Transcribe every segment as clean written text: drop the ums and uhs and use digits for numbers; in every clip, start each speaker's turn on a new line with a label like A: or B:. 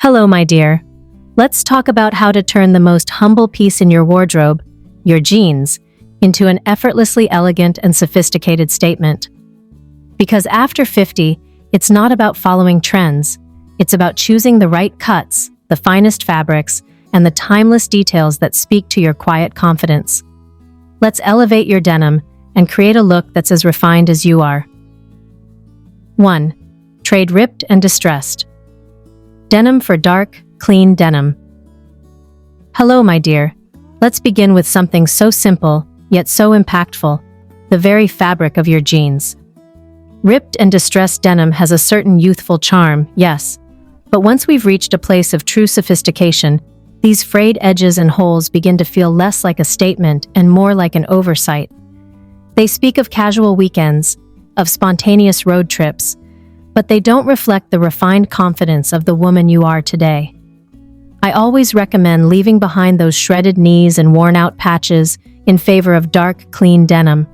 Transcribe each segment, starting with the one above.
A: Hello, my dear. Let's talk about how to turn the most humble piece in your wardrobe, your jeans, into an effortlessly elegant and sophisticated statement. Because after 50, it's not about following trends. It's about choosing the right cuts, the finest fabrics, and the timeless details that speak to your quiet confidence. Let's elevate your denim and create a look that's as refined as you are. 1. Trade ripped and distressed. Denim for dark, clean denim. Hello, my dear. Let's begin with something so simple, yet so impactful, the very fabric of your jeans. Ripped and distressed denim has a certain youthful charm, yes, but once we've reached a place of true sophistication, these frayed edges and holes begin to feel less like a statement and more like an oversight. They speak of casual weekends, of spontaneous road trips, but they don't reflect the refined confidence of the woman you are today. I always recommend leaving behind those shredded knees and worn-out patches in favor of dark, clean denim.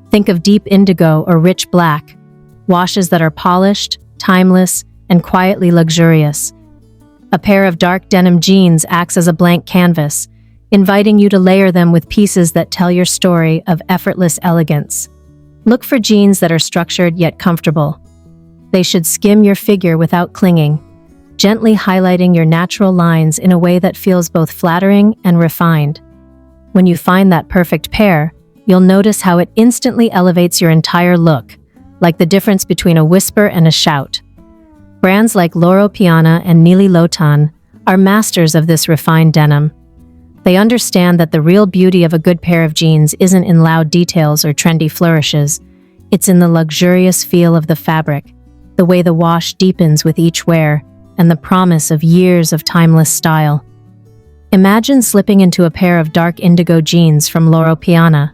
A: Think of deep indigo or rich black, washes that are polished, timeless, and quietly luxurious. A pair of dark denim jeans acts as a blank canvas, inviting you to layer them with pieces that tell your story of effortless elegance. Look for jeans that are structured yet comfortable. They should skim your figure without clinging, gently highlighting your natural lines in a way that feels both flattering and refined. When you find that perfect pair, you'll notice how it instantly elevates your entire look, like the difference between a whisper and a shout. Brands like Loro Piana and Nili Lotan are masters of this refined denim. They understand that the real beauty of a good pair of jeans isn't in loud details or trendy flourishes. It's in the luxurious feel of the fabric, the way the wash deepens with each wear, and the promise of years of timeless style. Imagine slipping into a pair of dark indigo jeans from Loro Piana.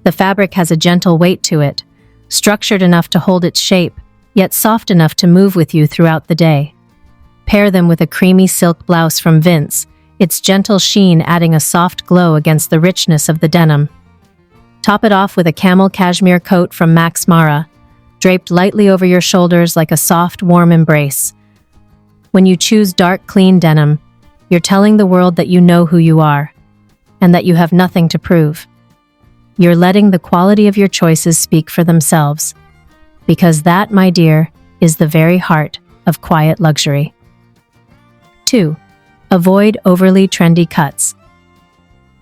A: The fabric has a gentle weight to it, structured enough to hold its shape, yet soft enough to move with you throughout the day. Pair them with a creamy silk blouse from Vince, its gentle sheen adding a soft glow against the richness of the denim. Top it off with a camel cashmere coat from Max Mara, draped lightly over your shoulders like a soft, warm embrace. When you choose dark, clean denim, you're telling the world that you know who you are, and that you have nothing to prove. You're letting the quality of your choices speak for themselves, because that, my dear, is the very heart of quiet luxury. 2. Avoid overly trendy cuts.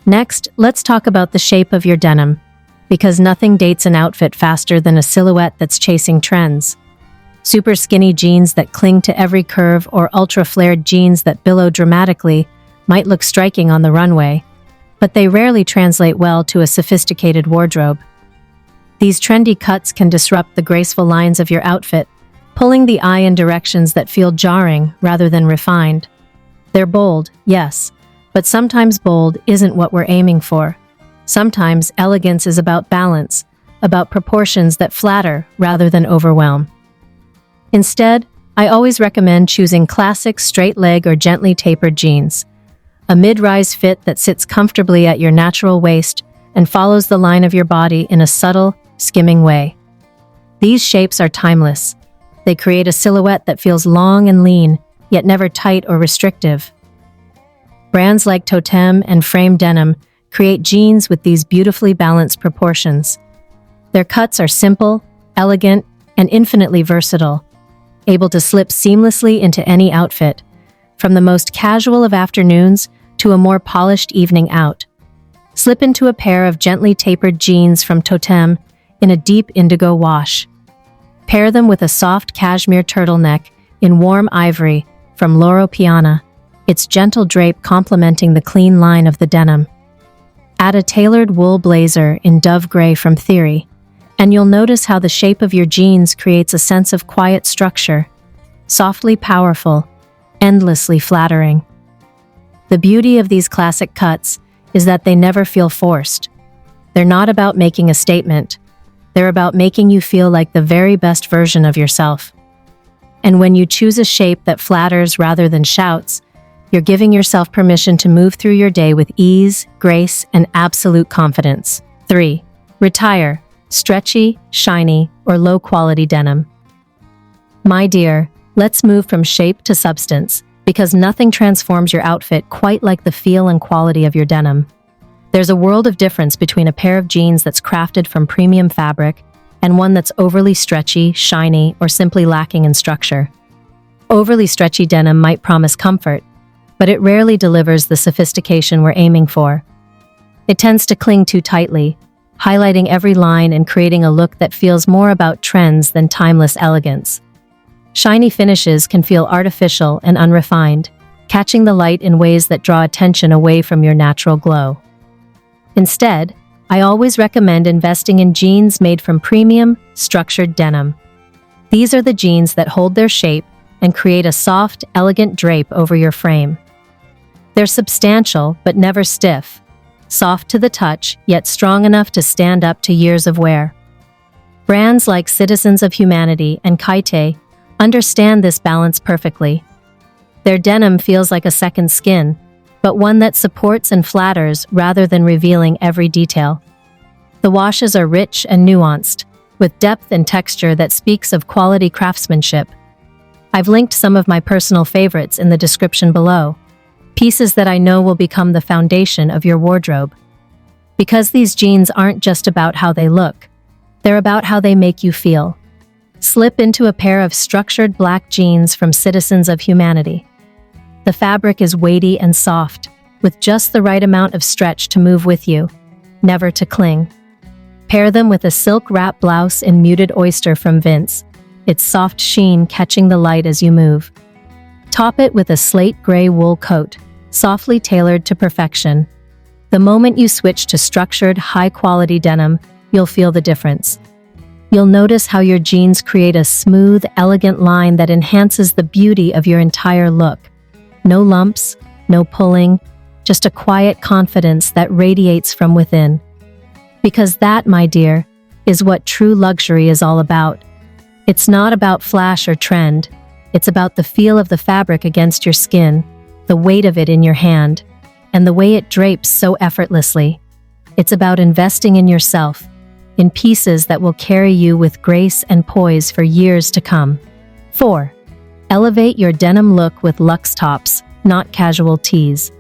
A: Next, let's talk about the shape of your denim, because nothing dates an outfit faster than a silhouette that's chasing trends. Super skinny jeans that cling to every curve or ultra-flared jeans that billow dramatically might look striking on the runway, but they rarely translate well to a sophisticated wardrobe. These trendy cuts can disrupt the graceful lines of your outfit, pulling the eye in directions that feel jarring rather than refined. They're bold, yes, but sometimes bold isn't what we're aiming for. Sometimes elegance is about balance, about proportions that flatter rather than overwhelm. Instead, I always recommend choosing classic straight-leg or gently tapered jeans. A mid-rise fit that sits comfortably at your natural waist and follows the line of your body in a subtle, skimming way. These shapes are timeless. They create a silhouette that feels long and lean, yet never tight or restrictive. Brands like Totem and Frame Denim create jeans with these beautifully balanced proportions. Their cuts are simple, elegant, and infinitely versatile, able to slip seamlessly into any outfit, from the most casual of afternoons to a more polished evening out. Slip into a pair of gently tapered jeans from Totem in a deep indigo wash. Pair them with a soft cashmere turtleneck in warm ivory from Loro Piana, its gentle drape complementing the clean line of the denim. Add a tailored wool blazer in dove gray from Theory, and you'll notice how the shape of your jeans creates a sense of quiet structure, softly powerful, endlessly flattering. The beauty of these classic cuts is that they never feel forced. They're not about making a statement. They're about making you feel like the very best version of yourself. And when you choose a shape that flatters rather than shouts, you're giving yourself permission to move through your day with ease, grace, and absolute confidence. 3. Retire. Stretchy, shiny, or low-quality denim. My dear, let's move from shape to substance, because nothing transforms your outfit quite like the feel and quality of your denim. There's a world of difference between a pair of jeans that's crafted from premium fabric and one that's overly stretchy, shiny, or simply lacking in structure. Overly stretchy denim might promise comfort, but it rarely delivers the sophistication we're aiming for. It tends to cling too tightly, highlighting every line and creating a look that feels more about trends than timeless elegance. Shiny finishes can feel artificial and unrefined, catching the light in ways that draw attention away from your natural glow. Instead, I always recommend investing in jeans made from premium, structured denim. These are the jeans that hold their shape and create a soft, elegant drape over your frame. They're substantial but never stiff, soft to the touch yet strong enough to stand up to years of wear. Brands like Citizens of Humanity and Kaite understand this balance perfectly. Their denim feels like a second skin, but one that supports and flatters rather than revealing every detail. The washes are rich and nuanced, with depth and texture that speaks of quality craftsmanship. I've linked some of my personal favorites in the description below, pieces that I know will become the foundation of your wardrobe. Because these jeans aren't just about how they look, they're about how they make you feel. Slip into a pair of structured black jeans from Citizens of Humanity. The fabric is weighty and soft, with just the right amount of stretch to move with you, never to cling. Pair them with a silk wrap blouse in muted oyster from Vince, its soft sheen catching the light as you move. Top it with a slate gray wool coat, softly tailored to perfection. The moment you switch to structured, high-quality denim, you'll feel the difference. You'll notice how your jeans create a smooth, elegant line that enhances the beauty of your entire look. No lumps, no pulling, just a quiet confidence that radiates from within. Because that, my dear, is what true luxury is all about. It's not about flash or trend. It's about the feel of the fabric against your skin, the weight of it in your hand, and the way it drapes so effortlessly. It's about investing in yourself, in pieces that will carry you with grace and poise for years to come. 4. Elevate your denim look with luxe tops, not casual tees.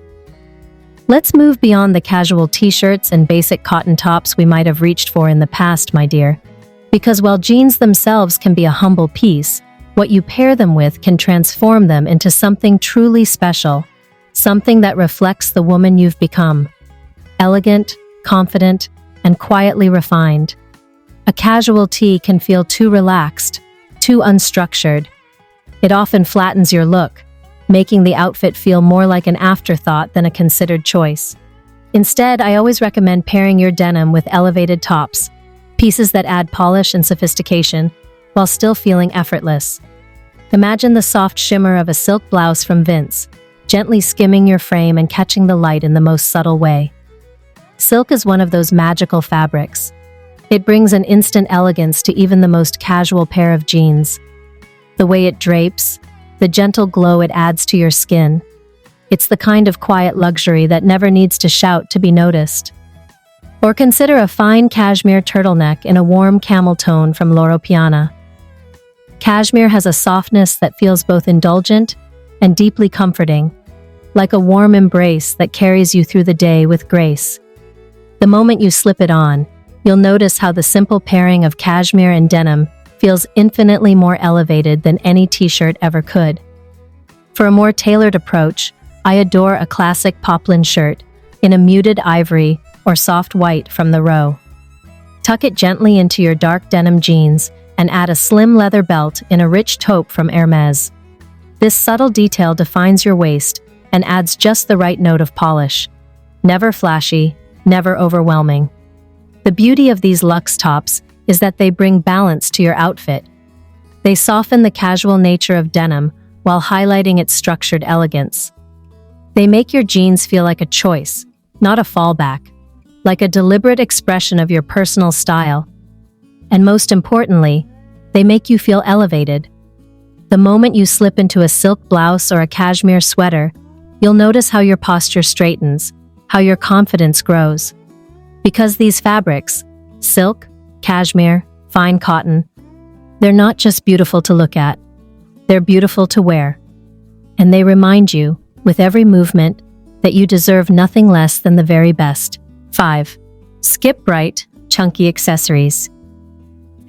A: Let's move beyond the casual t-shirts and basic cotton tops we might have reached for in the past, my dear. Because while jeans themselves can be a humble piece, what you pair them with can transform them into something truly special, something that reflects the woman you've become. Elegant, confident, and quietly refined. A casual tee can feel too relaxed, too unstructured. It often flattens your look, making the outfit feel more like an afterthought than a considered choice. Instead, I always recommend pairing your denim with elevated tops, pieces that add polish and sophistication, while still feeling effortless. Imagine the soft shimmer of a silk blouse from Vince, gently skimming your frame and catching the light in the most subtle way. Silk is one of those magical fabrics. It brings an instant elegance to even the most casual pair of jeans. The way it drapes, the gentle glow it adds to your skin. It's the kind of quiet luxury that never needs to shout to be noticed. Or consider a fine cashmere turtleneck in a warm camel tone from Loro Piana. Cashmere has a softness that feels both indulgent and deeply comforting, like a warm embrace that carries you through the day with grace. The moment you slip it on, you'll notice how the simple pairing of cashmere and denim feels infinitely more elevated than any t-shirt ever could. For a more tailored approach, I adore a classic poplin shirt in a muted ivory or soft white from the row. Tuck it gently into your dark denim jeans and add a slim leather belt in a rich taupe from Hermes. This subtle detail defines your waist and adds just the right note of polish. Never flashy, never overwhelming. The beauty of these luxe tops is that they bring balance to your outfit. They soften the casual nature of denim while highlighting its structured elegance. They make your jeans feel like a choice, not a fallback, like a deliberate expression of your personal style. And most importantly, they make you feel elevated. The moment you slip into a silk blouse or a cashmere sweater, you'll notice how your posture straightens, how your confidence grows. Because these fabrics, silk, cashmere, fine cotton, they're not just beautiful to look at, they're beautiful to wear. and they remind you, with every movement, that you deserve nothing less than the very best. 5. Skip bright, chunky accessories.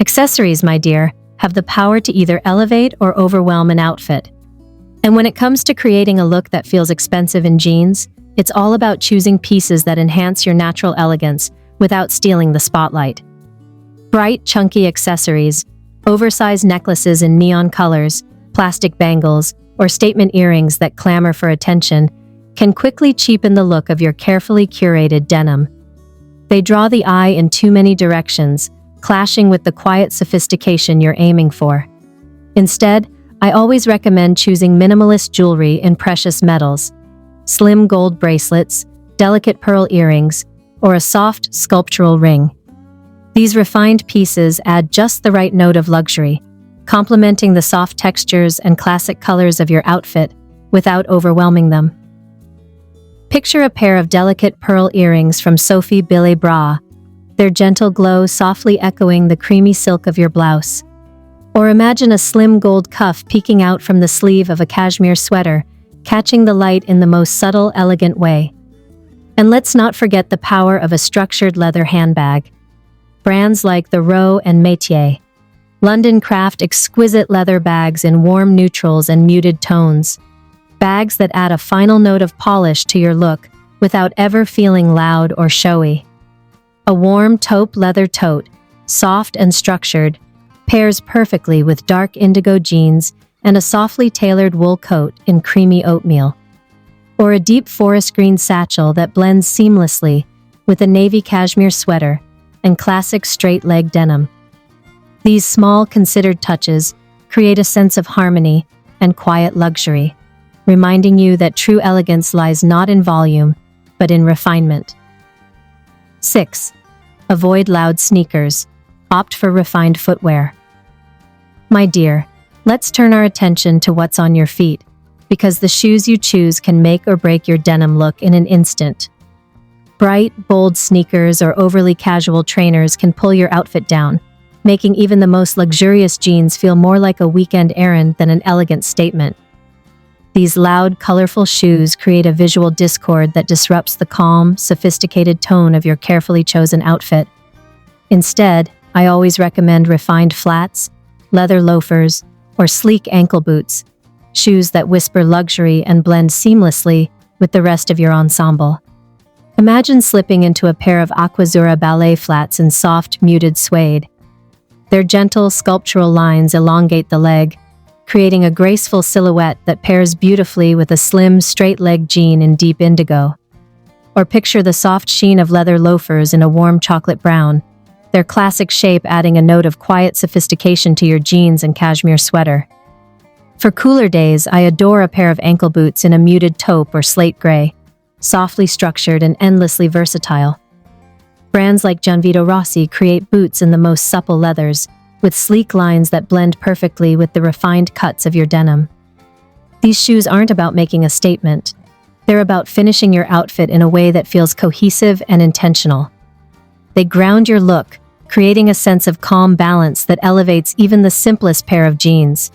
A: Accessories, my dear, have the power to either elevate or overwhelm an outfit. And when it comes to creating a look that feels expensive in jeans, it's all about choosing pieces that enhance your natural elegance without stealing the spotlight. Bright, chunky accessories, oversized necklaces in neon colors, plastic bangles, or statement earrings that clamor for attention can quickly cheapen the look of your carefully curated denim. They draw the eye in too many directions, clashing with the quiet sophistication you're aiming for. Instead, I always recommend choosing minimalist jewelry in precious metals, slim gold bracelets, delicate pearl earrings, or a soft, sculptural ring. These refined pieces add just the right note of luxury, complementing the soft textures and classic colors of your outfit without overwhelming them. Picture a pair of delicate pearl earrings from Sophie Billay-Bras, their gentle glow softly echoing the creamy silk of your blouse. Or imagine a slim gold cuff peeking out from the sleeve of a cashmere sweater, catching the light in the most subtle, elegant way. And let's not forget the power of a structured leather handbag. Brands like the Rowe and Métier, London craft exquisite leather bags in warm neutrals and muted tones. Bags that add a final note of polish to your look without ever feeling loud or showy. A warm taupe leather tote, soft and structured, pairs perfectly with dark indigo jeans and a softly tailored wool coat in creamy oatmeal. Or a deep forest green satchel that blends seamlessly with a navy cashmere sweater and classic straight-leg denim. These small, considered touches create a sense of harmony and quiet luxury, reminding you that true elegance lies not in volume, but in refinement. 6. Avoid loud sneakers. Opt for refined footwear. My dear, let's turn our attention to what's on your feet, because the shoes you choose can make or break your denim look in an instant. Bright, bold sneakers or overly casual trainers can pull your outfit down, making even the most luxurious jeans feel more like a weekend errand than an elegant statement. These loud, colorful shoes create a visual discord that disrupts the calm, sophisticated tone of your carefully chosen outfit. Instead, I always recommend refined flats, leather loafers, or sleek ankle boots, shoes that whisper luxury and blend seamlessly with the rest of your ensemble. Imagine slipping into a pair of Aquazzura ballet flats in soft, muted suede. Their gentle, sculptural lines elongate the leg, creating a graceful silhouette that pairs beautifully with a slim, straight-leg jean in deep indigo. Or picture the soft sheen of leather loafers in a warm chocolate brown, their classic shape adding a note of quiet sophistication to your jeans and cashmere sweater. For cooler days, I adore a pair of ankle boots in a muted taupe or slate gray, softly structured and endlessly versatile. Brands like Gianvito Rossi create boots in the most supple leathers, with sleek lines that blend perfectly with the refined cuts of your denim. These shoes aren't about making a statement. They're about finishing your outfit in a way that feels cohesive and intentional. They ground your look, creating a sense of calm balance that elevates even the simplest pair of jeans.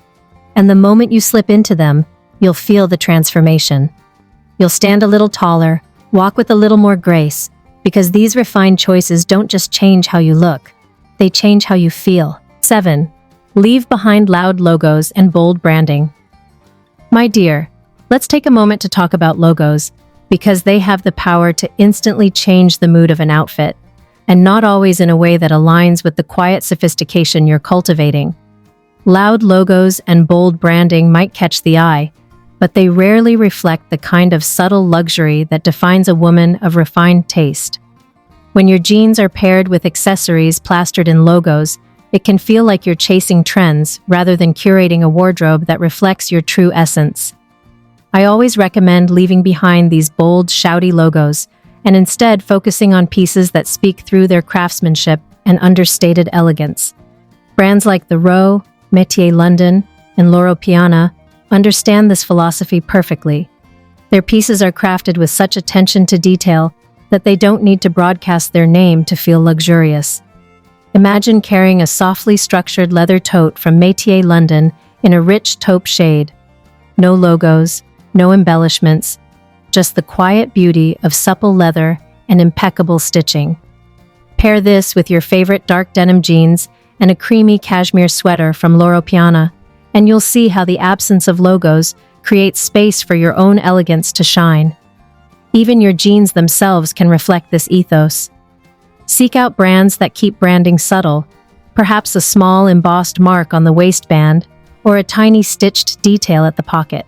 A: And the moment you slip into them, you'll feel the transformation. You'll stand a little taller, walk with a little more grace, because these refined choices don't just change how you look, they change how you feel. 7. Leave behind loud logos and bold branding. My dear, let's take a moment to talk about logos, because they have the power to instantly change the mood of an outfit, and not always in a way that aligns with the quiet sophistication you're cultivating. Loud logos and bold branding might catch the eye, but they rarely reflect the kind of subtle luxury that defines a woman of refined taste. When your jeans are paired with accessories plastered in logos, it can feel like you're chasing trends rather than curating a wardrobe that reflects your true essence. I always recommend leaving behind these bold, shouty logos and instead focusing on pieces that speak through their craftsmanship and understated elegance. Brands like the Rowe, Métier London, and Loro Piana understand this philosophy perfectly. Their pieces are crafted with such attention to detail that they don't need to broadcast their name to feel luxurious. Imagine carrying a softly structured leather tote from Métier London in a rich taupe shade. No logos, no embellishments, just the quiet beauty of supple leather and impeccable stitching. Pair this with your favorite dark denim jeans and a creamy cashmere sweater from Lowquality, and you'll see how the absence of logos creates space for your own elegance to shine. Even your jeans themselves can reflect this ethos. Seek out brands that keep branding subtle, perhaps a small embossed mark on the waistband or a tiny stitched detail at the pocket.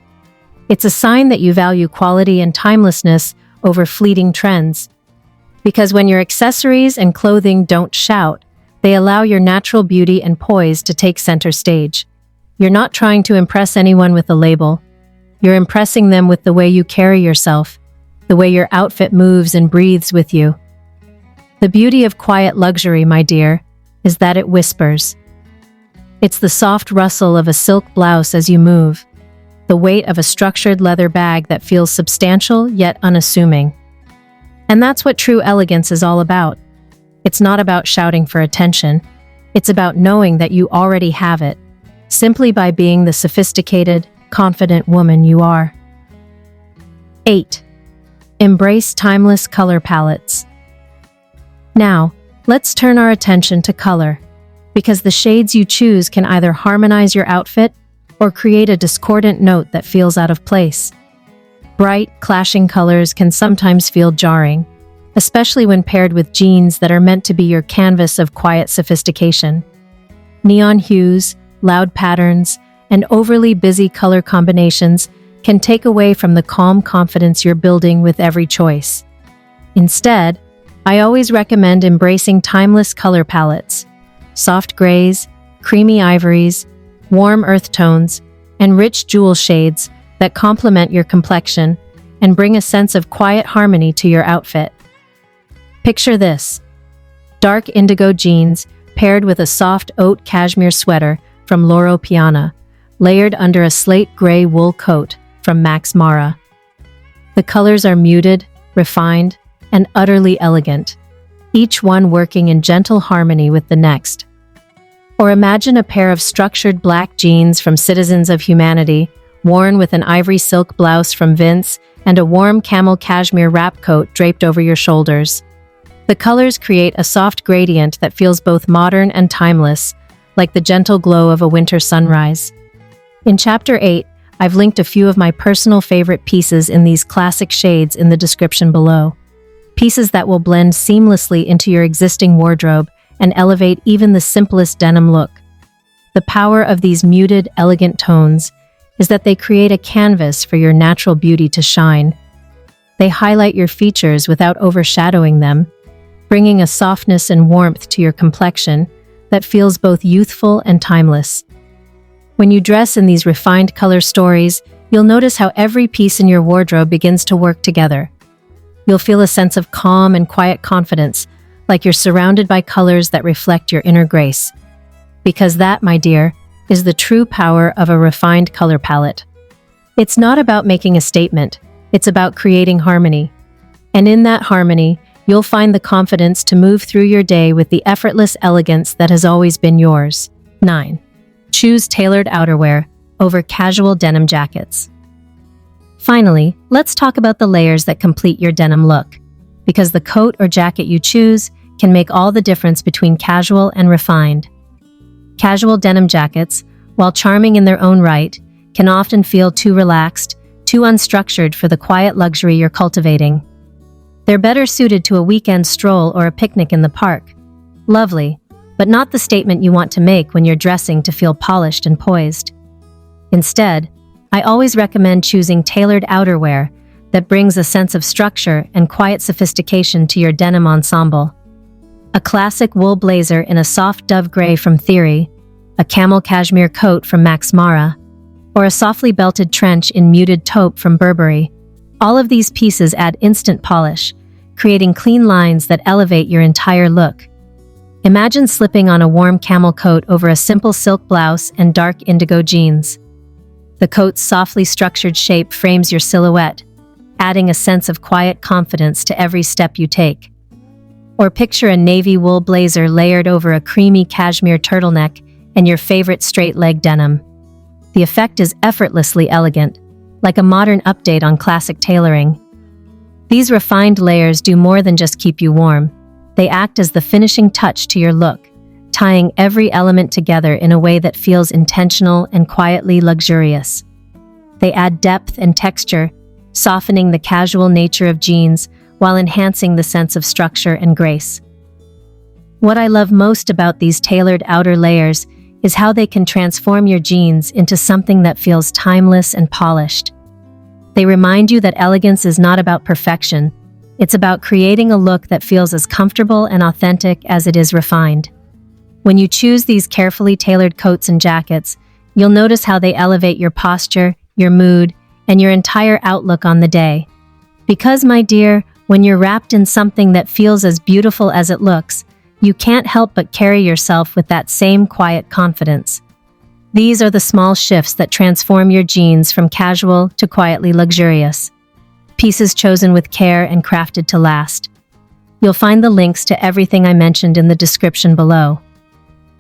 A: It's a sign that you value quality and timelessness over fleeting trends. Because when your accessories and clothing don't shout, they allow your natural beauty and poise to take center stage. You're not trying to impress anyone with a label. You're impressing them with the way you carry yourself, the way your outfit moves and breathes with you. The beauty of quiet luxury, my dear, is that it whispers. It's the soft rustle of a silk blouse as you move, the weight of a structured leather bag that feels substantial yet unassuming. And that's what true elegance is all about. It's not about shouting for attention. It's about knowing that you already have it, simply by being the sophisticated, confident woman you are. 8. Embrace timeless color palettes. Now, let's turn our attention to color, because the shades you choose can either harmonize your outfit or create a discordant note that feels out of place. Bright, clashing colors can sometimes feel jarring, especially when paired with jeans that are meant to be your canvas of quiet sophistication. Neon hues, loud patterns, and overly busy color combinations can take away from the calm confidence you're building with every choice. Instead, I always recommend embracing timeless color palettes: soft grays, creamy ivories, warm earth tones, and rich jewel shades that complement your complexion and bring a sense of quiet harmony to your outfit. Picture this: dark indigo jeans paired with a soft oat cashmere sweater from Lowquality, layered under a slate gray wool coat from Max Mara. The colors are muted, refined, and utterly elegant, each one working in gentle harmony with the next. Or imagine a pair of structured black jeans from Citizens of Humanity, worn with an ivory silk blouse from Vince and a warm camel cashmere wrap coat draped over your shoulders. The colors create a soft gradient that feels both modern and timeless, like the gentle glow of a winter sunrise. In Chapter 8, I've linked a few of my personal favorite pieces in these classic shades in the description below. Pieces that will blend seamlessly into your existing wardrobe and elevate even the simplest denim look. The power of these muted, elegant tones is that they create a canvas for your natural beauty to shine. They highlight your features without overshadowing them, bringing a softness and warmth to your complexion that feels both youthful and timeless. When you dress in these refined color stories, you'll notice how every piece in your wardrobe begins to work together. You'll feel a sense of calm and quiet confidence, like you're surrounded by colors that reflect your inner grace. Because that, my dear, is the true power of a refined color palette. It's not about making a statement, it's about creating harmony. And in that harmony, you'll find the confidence to move through your day with the effortless elegance that has always been yours. 9. Choose tailored outerwear over casual denim jackets. Finally, let's talk about the layers that complete your denim look, because the coat or jacket you choose can make all the difference between casual and refined. Casual denim jackets, while charming in their own right, can often feel too relaxed, too unstructured for the quiet luxury you're cultivating. They're better suited to a weekend stroll or a picnic in the park. Lovely, but not the statement you want to make when you're dressing to feel polished and poised. Instead, I always recommend choosing tailored outerwear that brings a sense of structure and quiet sophistication to your denim ensemble. A classic wool blazer in a soft dove gray from Theory, a camel cashmere coat from Max Mara, or a softly belted trench in muted taupe from Burberry. All of these pieces add instant polish, creating clean lines that elevate your entire look. Imagine slipping on a warm camel coat over a simple silk blouse and dark indigo jeans. The coat's softly structured shape frames your silhouette, adding a sense of quiet confidence to every step you take. Or picture a navy wool blazer layered over a creamy cashmere turtleneck and your favorite straight-leg denim. The effect is effortlessly elegant, like a modern update on classic tailoring. These refined layers do more than just keep you warm. They act as the finishing touch to your look, tying every element together in a way that feels intentional and quietly luxurious. They add depth and texture, softening the casual nature of jeans while enhancing the sense of structure and grace. What I love most about these tailored outer layers is how they can transform your jeans into something that feels timeless and polished. They remind you that elegance is not about perfection. It's about creating a look that feels as comfortable and authentic as it is refined. When you choose these carefully tailored coats and jackets, you'll notice how they elevate your posture, your mood, and your entire outlook on the day. Because, my dear, when you're wrapped in something that feels as beautiful as it looks, you can't help but carry yourself with that same quiet confidence. These are the small shifts that transform your jeans from casual to quietly luxurious. Pieces chosen with care and crafted to last. You'll find the links to everything I mentioned in the description below.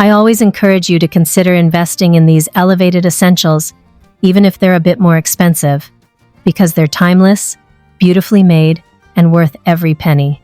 A: I always encourage you to consider investing in these elevated essentials, even if they're a bit more expensive, because they're timeless, beautifully made, and worth every penny.